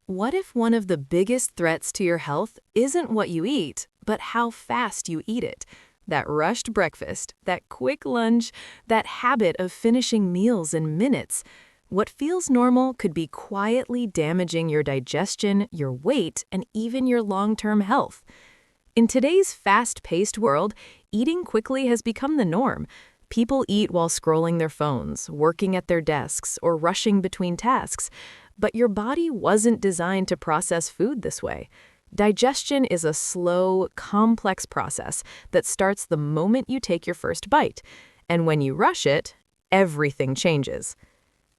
What if one of the biggest threats to your health isn't what you eat, but how fast you eat it? That rushed breakfast, that quick lunch, that habit of finishing meals in minutes. What feels normal could be quietly damaging your digestion, your weight, and even your long-term health. In today's fast-paced world, eating quickly has become the norm. People eat while scrolling their phones, working at their desks, or rushing between tasks. But your body wasn't designed to process food this way. Digestion is a slow, complex process that starts the moment you take your first bite. And when you rush it, everything changes.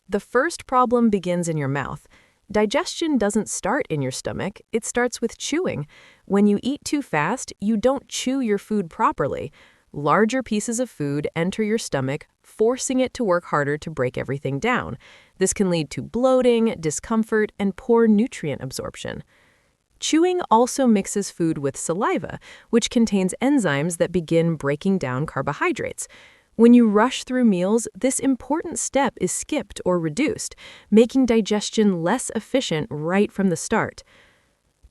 The first problem begins in your mouth. Digestion doesn't start in your stomach, it starts with chewing. When you eat too fast, you don't chew your food properly. Larger pieces of food enter your stomach, forcing it to work harder to break everything down. This can lead to bloating, discomfort, and poor nutrient absorption. Chewing also mixes food with saliva, which contains enzymes that begin breaking down carbohydrates. When you rush through meals, this important step is skipped or reduced, making digestion less efficient right from the start.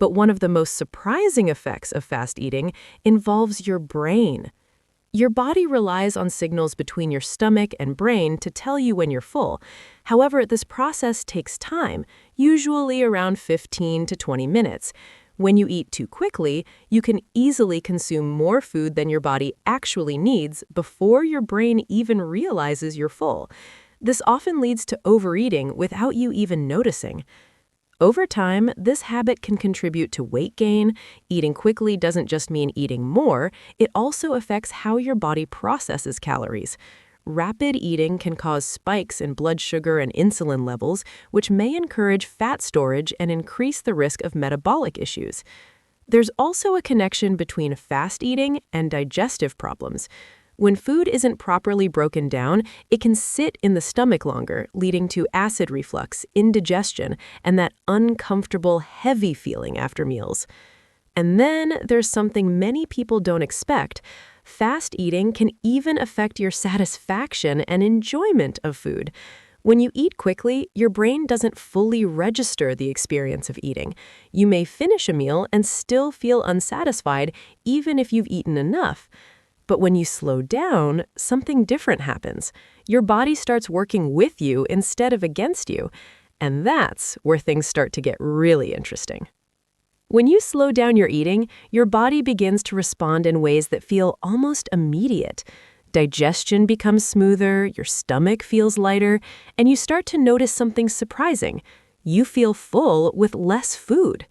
But one of the most surprising effects of fast eating involves your brain. Your body relies on signals between your stomach and brain to tell you when you're full. However, this process takes time, usually around 15 to 20 minutes. When you eat too quickly, you can easily consume more food than your body actually needs before your brain even realizes you're full. This often leads to overeating without you even noticing. Over time, this habit can contribute to weight gain. Eating quickly doesn't just mean eating more, it also affects how your body processes calories. Rapid eating can cause spikes in blood sugar and insulin levels, which may encourage fat storage and increase the risk of metabolic issues. There's also a connection between fast eating and digestive problems. When food isn't properly broken down, it can sit in the stomach longer, leading to acid reflux, indigestion, and that uncomfortable, heavy feeling after meals. And then there's something many people don't expect. Fast eating can even affect your satisfaction and enjoyment of food. When you eat quickly, your brain doesn't fully register the experience of eating. You may finish a meal and still feel unsatisfied, even if you've eaten enough. But when you slow down, something different happens. Your body starts working with you instead of against you. And that's where things start to get really interesting. When you slow down your eating, your body begins to respond in ways that feel almost immediate. Digestion becomes smoother, your stomach feels lighter, and you start to notice something surprising. You feel full with less food.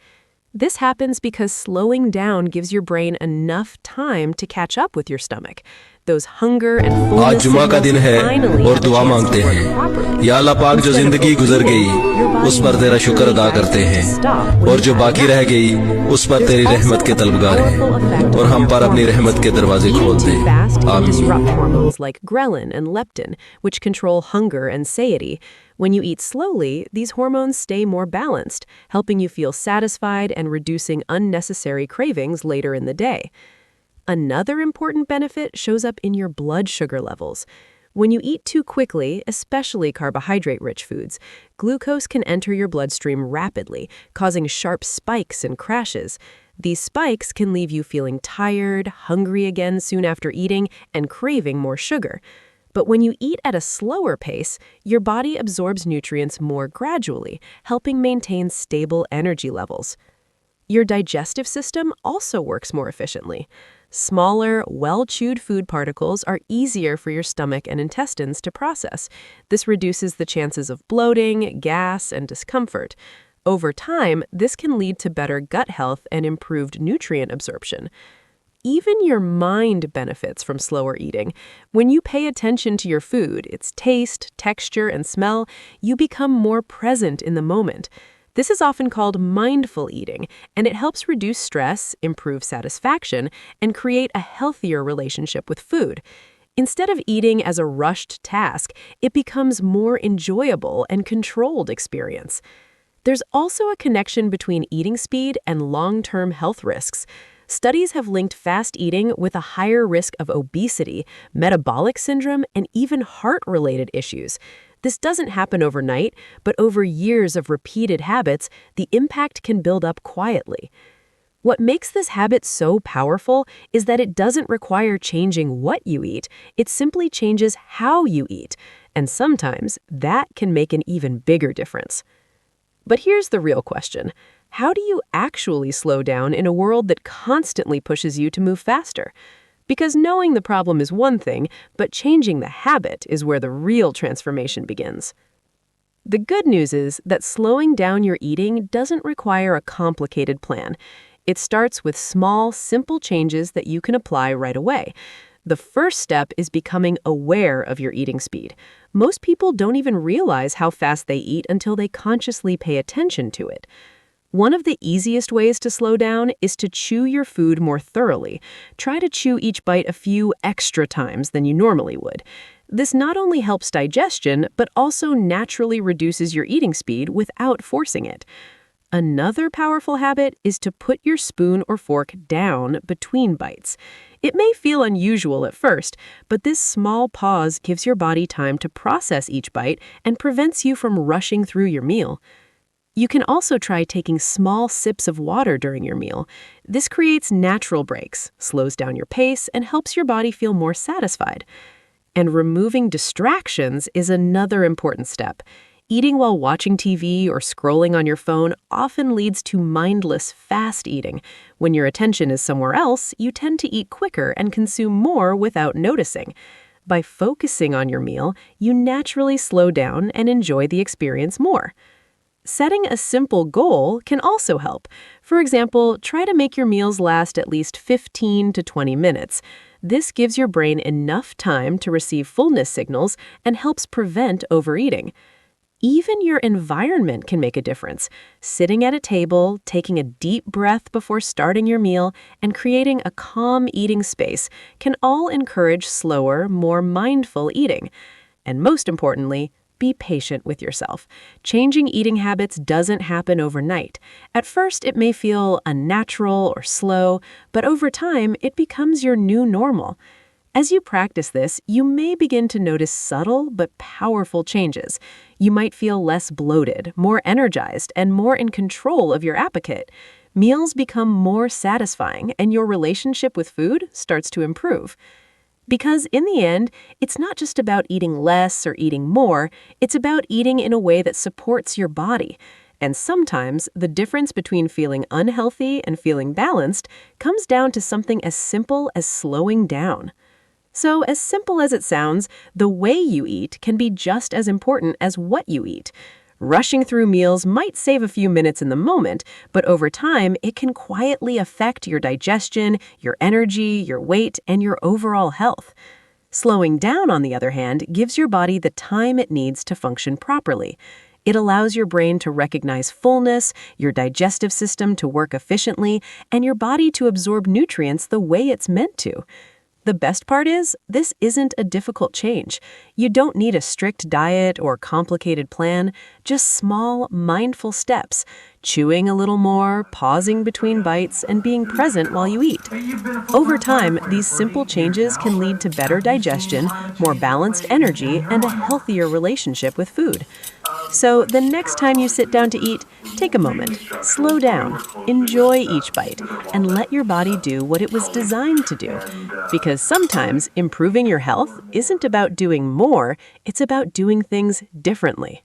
This happens because slowing down gives your brain enough time to catch up with your stomach. Those hunger and आज fullness जुमा का दिन signals है finally और have a दुआ chance मांगते to work हैं properly. या अल्लाह पाक जो Instead of जिंदगी गुजर overeating, गई your body उस पर तेरा शुक्र naturally अदा asks करते you to हैं stop when और you've जो had बाकी enough. रह गई उस पर There's तेरी रहमत also के a तलबगार powerful हैं effect और on हम your पर अपनी hormones. रहमत के दरवाजे Eating खोल too दे fast can आमीन disrupt hormones like ghrelin and leptin, which control hunger and satiety. When you eat slowly, these hormones stay more balanced, helping you feel satisfied and reducing unnecessary cravings later in the day. Another important benefit shows up in your blood sugar levels. When you eat too quickly, especially carbohydrate-rich foods, glucose can enter your bloodstream rapidly, causing sharp spikes and crashes. These spikes can leave you feeling tired, hungry again soon after eating, and craving more sugar. But when you eat at a slower pace, your body absorbs nutrients more gradually, helping maintain stable energy levels. Your digestive system also works more efficiently. Smaller, well-chewed food particles are easier for your stomach and intestines to process. This reduces the chances of bloating, gas, and discomfort. Over time, this can lead to better gut health and improved nutrient absorption. Even your mind benefits from slower eating. When you pay attention to your food, its taste, texture, and smell, you become more present in the moment. This is often called mindful eating, and it helps reduce stress, improve satisfaction, and create a healthier relationship with food. Instead of eating as a rushed task, it becomes more enjoyable and controlled experience. There's also a connection between eating speed and long-term health risks. Studies have linked fast eating with a higher risk of obesity, metabolic syndrome, and even heart-related issues. This doesn't happen overnight, but over years of repeated habits, the impact can build up quietly. What makes this habit so powerful is that it doesn't require changing what you eat, it simply changes how you eat, and sometimes that can make an even bigger difference. But here's the real question. How do you actually slow down in a world that constantly pushes you to move faster? Because knowing the problem is one thing, but changing the habit is where the real transformation begins. The good news is that slowing down your eating doesn't require a complicated plan. It starts with small, simple changes that you can apply right away. The first step is becoming aware of your eating speed. Most people don't even realize how fast they eat until they consciously pay attention to it. One of the easiest ways to slow down is to chew your food more thoroughly. Try to chew each bite a few extra times than you normally would. This not only helps digestion, but also naturally reduces your eating speed without forcing it. Another powerful habit is to put your spoon or fork down between bites. It may feel unusual at first, but this small pause gives your body time to process each bite and prevents you from rushing through your meal. You can also try taking small sips of water during your meal. This creates natural breaks, slows down your pace, and helps your body feel more satisfied. And removing distractions is another important step. Eating while watching TV or scrolling on your phone often leads to mindless, fast eating. When your attention is somewhere else, you tend to eat quicker and consume more without noticing. By focusing on your meal, you naturally slow down and enjoy the experience more. Setting a simple goal can also help. For example, try to make your meals last at least 15 to 20 minutes. This gives your brain enough time to receive fullness signals and helps prevent overeating. Even your environment can make a difference. Sitting at a table, taking a deep breath before starting your meal, and creating a calm eating space can all encourage slower, more mindful eating. And most importantly, be patient with yourself. Changing eating habits doesn't happen overnight. At first, it may feel unnatural or slow, but over time, it becomes your new normal. As you practice this, you may begin to notice subtle but powerful changes. You might feel less bloated, more energized, and more in control of your appetite. Meals become more satisfying, and your relationship with food starts to improve. Because in the end, it's not just about eating less or eating more, it's about eating in a way that supports your body. And sometimes, the difference between feeling unhealthy and feeling balanced comes down to something as simple as slowing down. So, as simple as it sounds, the way you eat can be just as important as what you eat. Rushing through meals might save a few minutes in the moment, but over time, it can quietly affect your digestion, your energy, your weight, and your overall health. Slowing down, on the other hand, gives your body the time it needs to function properly. It allows your brain to recognize fullness, your digestive system to work efficiently, and your body to absorb nutrients the way it's meant to. The best part is, this isn't a difficult change. You don't need a strict diet or complicated plan, just small, mindful steps. Chewing a little more, pausing between bites, and being present while you eat. Over time, these simple changes can lead to better digestion, more balanced energy, and a healthier relationship with food. So the next time you sit down to eat, take a moment, slow down, enjoy each bite, and let your body do what it was designed to do. Because sometimes improving your health isn't about doing more, it's about doing things differently.